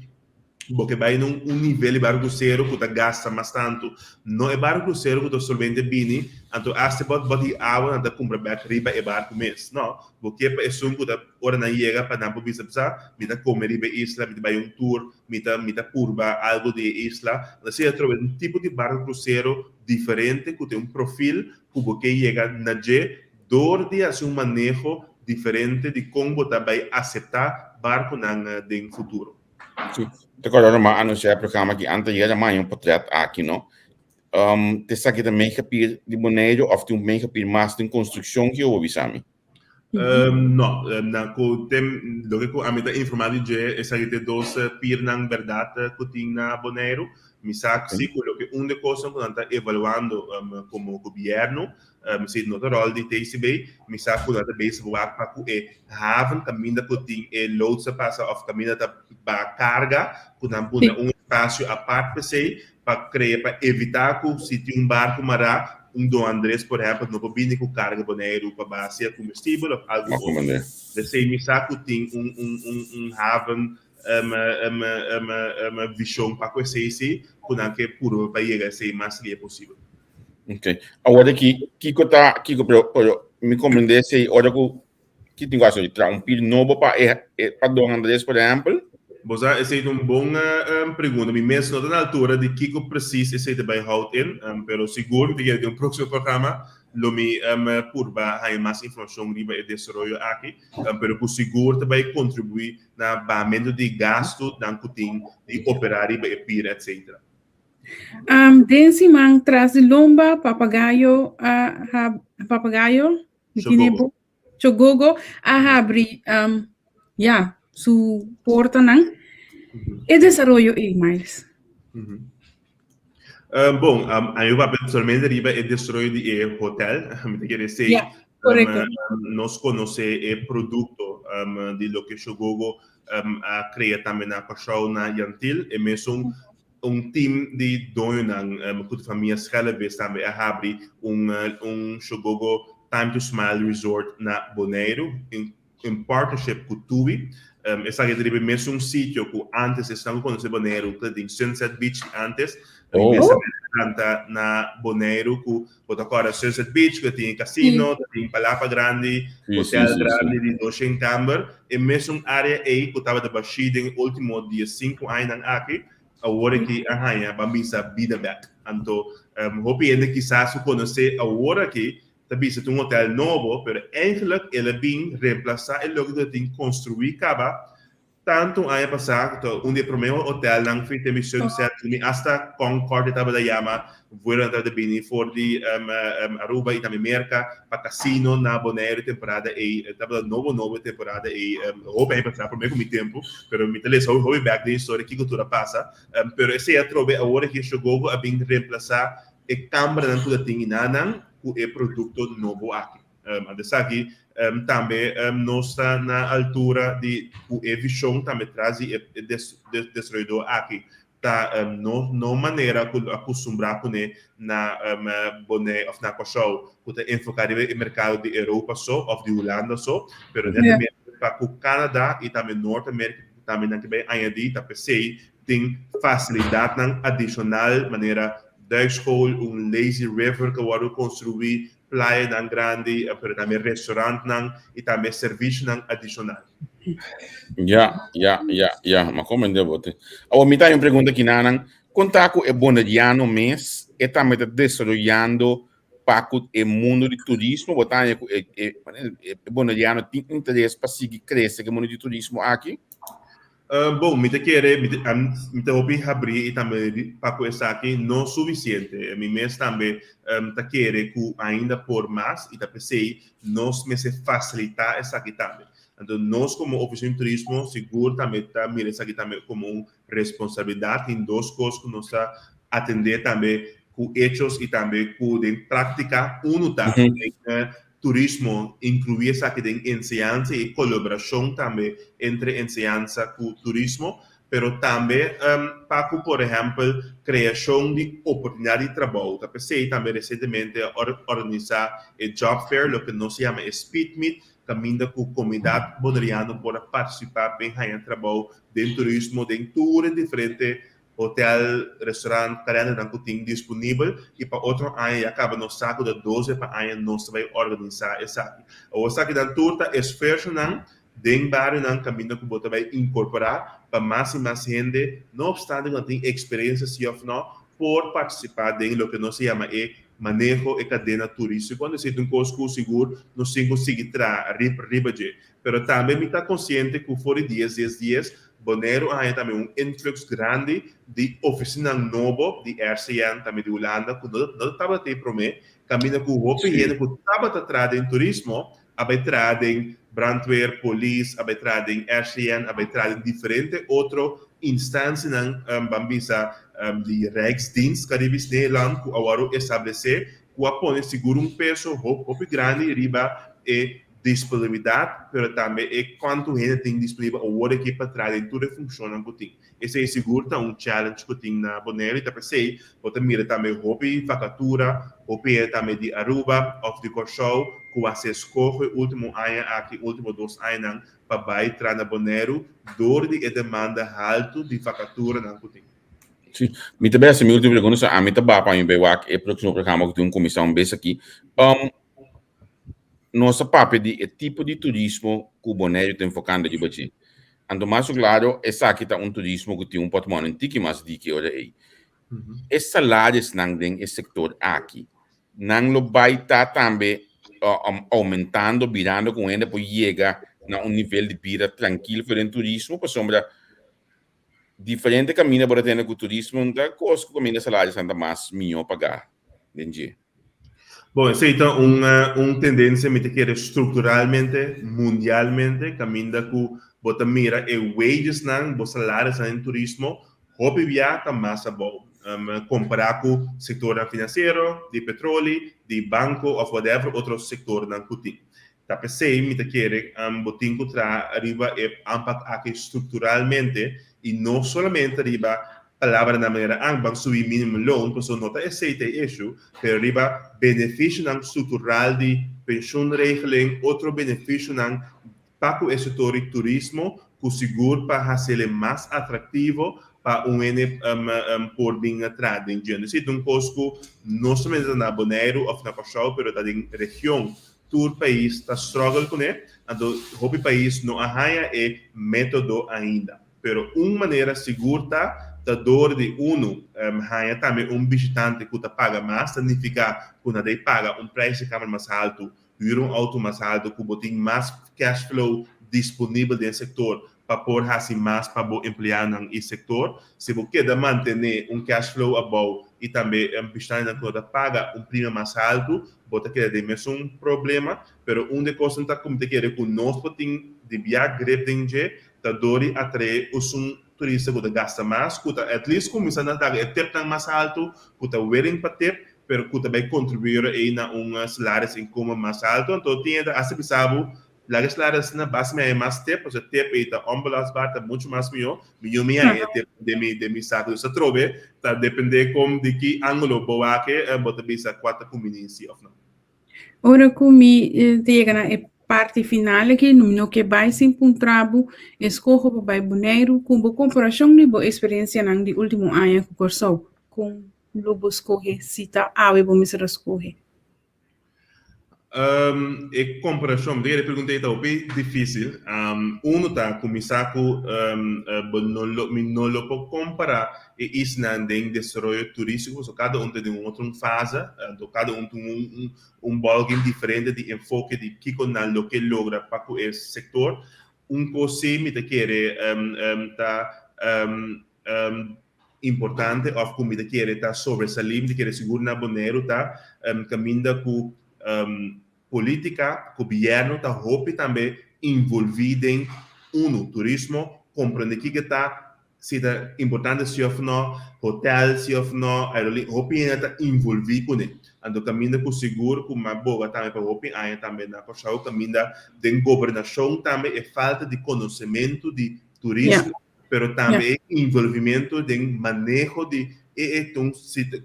porque vai num nível de barco cruzeiro que gasta bastante, não é barco cruzeiro que solvente bini, então até pode água na compra back riba é barco mesmo, não, porque é só que hora na chega para não poder pensar, me dá comer riba isla, me dá tour, me dá curva algo de isla, assim é tipo de barco cruzeiro diferente que tem perfil que você chega na G, dor de fazer manejo diferente de como você vai aceitar barco no futuro. Sim. Agora, mas anunciar o programa que antes de mais portrait aqui, não? Te sabe que também capir de Bonaire ou tem também capir mais de construção que eu ouvi, sabe? No, lo que a mí te informado es que te dos piernan verdad que tiene Bonaire. Mi sac sí, lo que una cosa cuando está evaluando como gobierno, si no te rol de TCB, mi sac cuando está base para que haven camino que tiene loads passa of camino para carga, cuando un espacio aparte para crear para evitar que si tiene barco mará do Andrés, por exemplo, não pode com carga boneiro para base combustível ou algo assim. De mi saco tem haven uma visão para que seja quando que puro para chegar a ser mais livre possível. Ok. Agora Kiko pero me compreender se olha que tem gosto de um pil novo para do Andrés, por exemplo. Essa é uma boa pergunta. Me mesmo não na altura de que preciso esse também houdt in, pero seguro que de próximo programa lo me purba hay mais informação riba e desenvolvimento aqui, pero por seguro também contribuir na baimento de gasto dan kuting de operar riba e pira etc. Densi mang tras de lomba papagayo chogogo a abrir su porta nang e desarrollo mais. Bom, a eu papel pessoalmente riba é desenvolvimento de hotel, me quer dizer, nós conhece o produto de lo que Chogogo a cria também na paixão na Yantil e mesmo team de dono com família Schellevis também a abrir Chogogo Time to Smile Resort na Bonaire em partnership com Tui. Essa que é mesmo sítio que antes estava conhecendo Bonaire, que tem Sunset Beach antes, na Bonaire, que agora Sunset Beach, que tem casino, tem Palapa Grande, hotel grande de 200 câmeras, e mesmo área aí que estava de Bashid em último dia 5 anos aqui, agora que a Bambisa vida back. Então, hoop ainda quizás conhecer agora que também se tem hotel novo, pero eigenlijk ele bem reemplazar o lugar que tem construir caba tanto ano passado onde o primeiro hotel não fez emissão certo nem hasta Concord estava da Yama voaram da bem for de Aruba e também Merca para casino na Bonaire temporada e estava novo temporada e hope aí passar primeiro com meu tempo pero me tele só hobby back de história que cultura passa pero esse é trove agora que chegou a bem reemplazar e câmara não tudo tem nanang o produto novo aqui. Aqui também nós está na altura de o visão também traz e desenvolvedor aqui tá não maneira que acostumbrar com na boné of na coxão que enfocar no mercado de Europa só ou de Holanda só, pero também para o Canadá e também Norte América também não que bem ainda tá pensei tem facilidade não adicional maneira Duikschool, lazy river que wordt construir, praia dan grande, pero também restaurante e também serviço adicional. Mas como é bote? Agora me dá uma pergunta aqui nanan, contato é bonadiano mês, e também está desenvolvendo para o mundo de turismo, botar é bonadiano tem interesse para seguir crescer o mundo de turismo aqui? Bom, me hobby abrir e também para começar aqui não suficiente. Me mês também querer que ainda por mais e também sei nós me se facilitar essa aqui também. Então nós como oficina de turismo seguro também mira essa aqui também como uma responsabilidade em duas coisas que nós atender também com hechos e também com de prática turismo incluir essa que tem enseñanza e colaboração também entre enseñanza e turismo, pero também para, por exemplo, criação de oportunidade de trabalho. Pensei também recentemente organizar o Job Fair, o que não se chama Speed Meet, caminho com a comunidade bonaireana para participar bem em trabalho de turismo, de tour diferente hotel, restaurante, cadena que tem disponível e para outro ano acaba no saco de 12 para ano nós vai organizar essa aqui. O saco da turta é esforço não den barrio não caminho que você vai incorporar para mais e mais gente, não obstante que não tem experiência se ou não, por participar de lo que nós chama manejo e cadena turística. Quando se tem um custo seguro, não se consegue trazer riba de. Pero também me está consciente que por 10 dias Bonaire há também influxo grande de oficina nova de RCN, também de Holanda, que não estava a ter promessa, caminho com o que estava atrás em turismo, arbeitraden brandweer, police, arbeitraden RCN, arbeitraden diferente outro instâncias bambisa de Rijksdienst Caribisch Nederland que agora estabelecer que apone seguro peso hope grande riba e disponibilidade, pero também é quanto gente tem disponível ou hora que para trás em tudo funciona que tem. Esse é seguro challenge que tem na Bonaire, tá pensei, você mira também hope vacatura, hope também de Aruba, of the Corchou, que você escolhe último ano aqui, último 2 anos para vai na Bonaire, dor de demanda alto de vacatura na que tem. Sim, me também assim, meu último pergunta, a mim também para mim bewak é próximo programa que tem comissão bem aqui. Nossa papel de tipo de turismo que o Bonaire tem focando de baixo. Ando mais claro, essa aqui tá turismo que tem patrimônio antigo mais de que olha aí. Esse salários não tem esse setor aqui. Não lo vai estar também aumentando, virando com ele para chegar a nível de vida tranquilo para o turismo, para sombra diferente caminho para ter com o turismo, da coisa que o caminho de salários anda mais melhor pagar. Entendi. Bom, essa então uma tendência me que estruturalmente, mundialmente, caminha que bota mira e wages não, os salários em turismo, hobby viaja mais bom. Comparar com o setor financeiro, de petróleo, de banco ou whatever outro setor não que tá pensei me que botin contra arriba e impact aqui estruturalmente e não somente arriba palavra na maneira ang subir minimum loan, porque não está aceita isso, pero arriba benefício não estrutural de pensioenregeling, outro benefício não para o setor de turismo, que seguro para fazer mais atrativo para por vir atrás. Então, coisas não somente na Bonaire ou na Pachau, mas também na região, todo o país está struggle com ele, então o país não arranha e método ainda. Pero uma maneira segura da dor de arranha também visitante que paga mais, significa que ele paga preço de câmera mais alto, auto mais alto, que tem mais cash flow disponível no setor para pôr assim mais para emplear no setor. Se você quer manter cash flow above e também visitante que paga prêmio mais alto, você quer ter mesmo problema, pero uma coisa que como te quer que nós podemos de viajar grande, da dor atrair os turista que gasta mais, que at least começando a dar tempo mais alto, que está willing para ter, pero que também contribuir a salários income mais alto. Então, tinha a saber las salários na base é mais tempo, o tempo está ambulância está muito mais melhor é tempo de mi saco de satrobe, tá depender como de que ângulo boa que bota bisa 4 combinação of não. Ora come chega na parte final que no que vai se encontrabo escorro para Bonaire com a comparação de boa experiência na de último ano que cursou com lobo escorre cita ave bom me escorre. E comparação, eu perguntei tá bem difícil. Tá começar com não lo pode comparar e isso não tem desenvolvimento turístico, so cada tem outra fase, cada tem ballgame diferente de enfoque de que lo que logra para o setor. Coisa me te quer importante ou como me te quer tá sobresalir, me te quer seguro na Bonaire tá caminha com política, governo está também envolvido em turismo, compreender que está se é importante se ou não, hotel se ou não, aerolínea, hopi está envolvido com ele. Então caminha com seguro, com uma boa também para hopi, aí também na coisa caminha de governação também é falta de conhecimento de turismo, pero também envolvimento de manejo de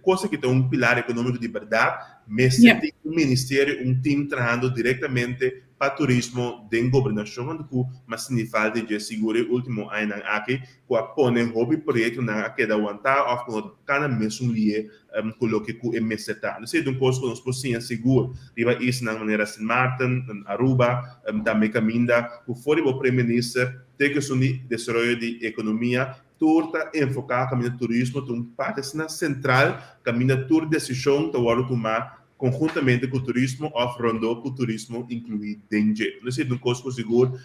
coisa que tem pilar econômico de verdade, mas tem ministério, time trabalhando diretamente para turismo de governação, mas significa de seguro último ano aqui, que apone hobby projeto na que da aguentar, ou que cada mesmo lie coloque com o meseta. Não sei de coisa que nós podemos seguro, riba isso na maneira Saint Martin, Aruba, também caminha, que foi o primeiro-ministro, tem que assumir desenvolvimento de economia, turta enfocar caminho turismo, tem parte central, caminho tur decisão, que tomar conjuntamente com o turismo, off-rondo com o turismo incluído dentro. Não sei, coisa seguro,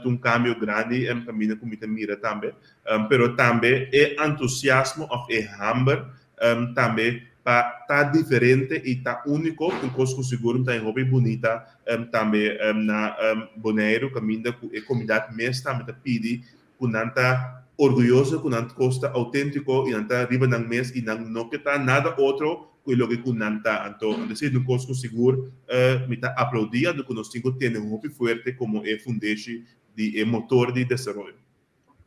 tem câmbio grande, caminho com muita mira também, pero também é entusiasmo of hammer, também tá diferente e tá único, com coisa seguro, tá em hobby bonita, também na Bonaire, caminda com a comunidade mesmo, também tá pedi, com nanta orgulhoso, com nanta costa autêntico, e nanta riba nang mes, e não que tá nada outro, que lo que com nanta, então, assim, no coisa seguro, me tá aplaudindo, que nós temos um hobby forte como é fundation de motor de desenvolvimento.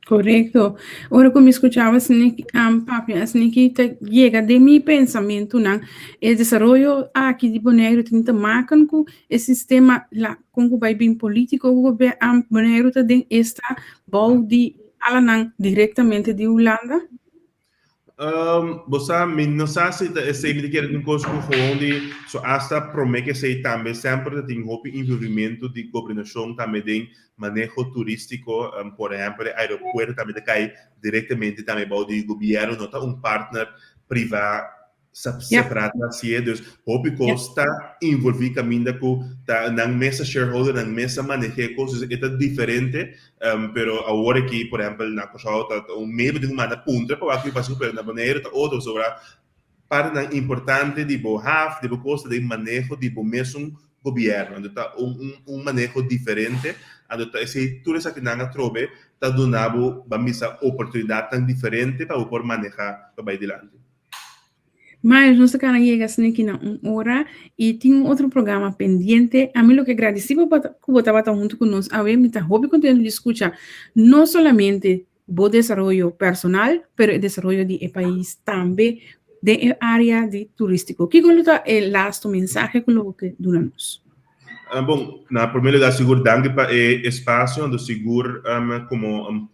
Correcto. Ahora como escuchaba, papi, así que llega de mi pensamiento, el desarrollo aquí de Bonaire tiene que marcar con el sistema, con el bien político, Bonaire también está bau de alanan directamente de Holanda. Você não sabe se me quer um coisa onde só hasta promete se também sempre tem envolvimento de governação também de manejo turístico, por exemplo, aeroporto também cai diretamente também do governo, não tá partner privado separado assim, dus hoop ik está envolvido caminho com tá na mesa shareholder na mesa manejo coisas é diferente, pero agora que por exemplo na coisa tá meio de uma ponta para aqui passou pela maneira tá outro sobre parte importante de bohaf de coisa de manejo de mesmo governo, então tá manejo diferente, então esse tudo isso que nanga trobe tá donando uma oportunidade tão diferente para poder manejar para adiante. Mas nós estamos chegando aqui na hora e tem outro programa pendente. A mim, o que agradeci por estar junto conosco, a ver, me está hobby contendo de escutar, não somente o desenvolvimento personal, mas o desenvolvimento do país também, da área de turístico. Que é o last mensagem que donamos? Bom, na primeira lugar, seguro, danke para o espaço, onde seguro, como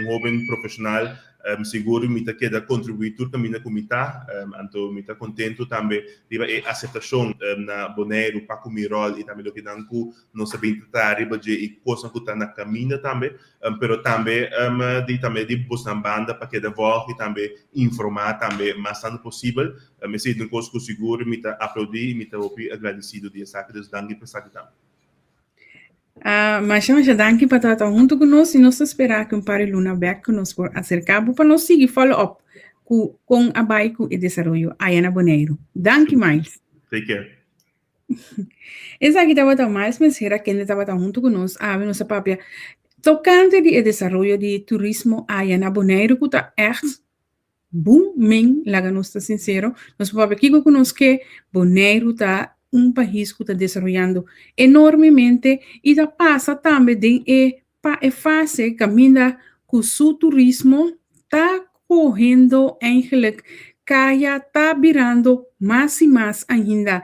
jovem profissional, seguro me queda contribuir também na comunidade, então me contento também de a aceitação na Bonaire para comer rol e também o que não nós sabemos tratar riba de coisa que está na caminho também, pero também de buscar banda para que devolve e também informar também mais tanto possível, me sinto um coisa seguro, me aplaudir, me agradecido de essa que danke para essa também. Mas já danke para estar junto conosco e nós esperar que par de luna back conosco por acercar para nós seguir follow up com a baico e desenvolvimento aí na Bonaire. Danke mais. Take care. Essa aqui estava mais mensera que estava junto conosco a nossa papia tocante de desenvolvimento de turismo aí na Bonaire que está echt booming, lá que nós está sincero. Nós papia aqui conosco que Bonaire está país que está desenvolvendo enormemente e da passa também de fase caminha com o turismo está correndo eigenlijk caia está virando mais e mais ainda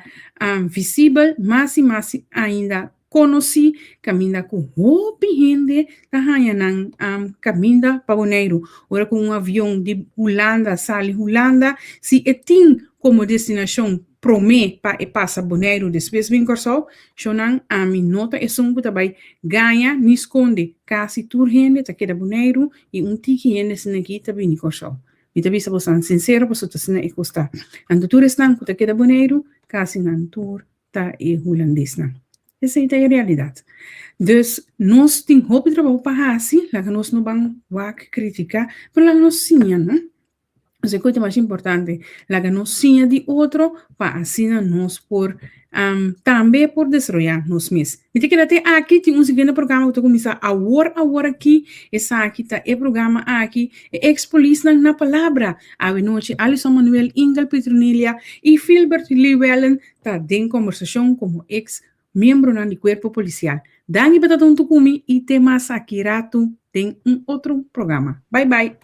visível, mais e mais ainda conhecido, caminha com roupa gente tá ganhando caminha para Bonaire, ora com avião de Holanda, sale Holanda, se tem como destinação promete para passa Bonaire depois vem corso, chonan a minota é só que vai ganha ni esconde quase tur gente tá queda Bonaire e tiki gente se aqui tá bem corso. E também se você sincero, você tá sendo custa. Ando tur estão que tá queda Bonaire, quase nan tur tá e holandês não. Essa é a realidade. Dus nós tem hoop trabalho para assim, lá que nós não vamos criticar, mas lá que nós sim, não? Essa coisa mais importante, lá que nós sim de outro, para assim nós por também por desenvolver nós mesmos. E que até aqui tem seguinte programa que eu começar agora aqui, essa aqui tá é programa aqui, ex-police na palavra, a noite Alison Manuel Ingel Petronilha e Philbert Llewellyn tá em conversação como ex-membro do corpo policial. Dani para tanto comigo e temas aqui rato tem outro programa. Bye bye.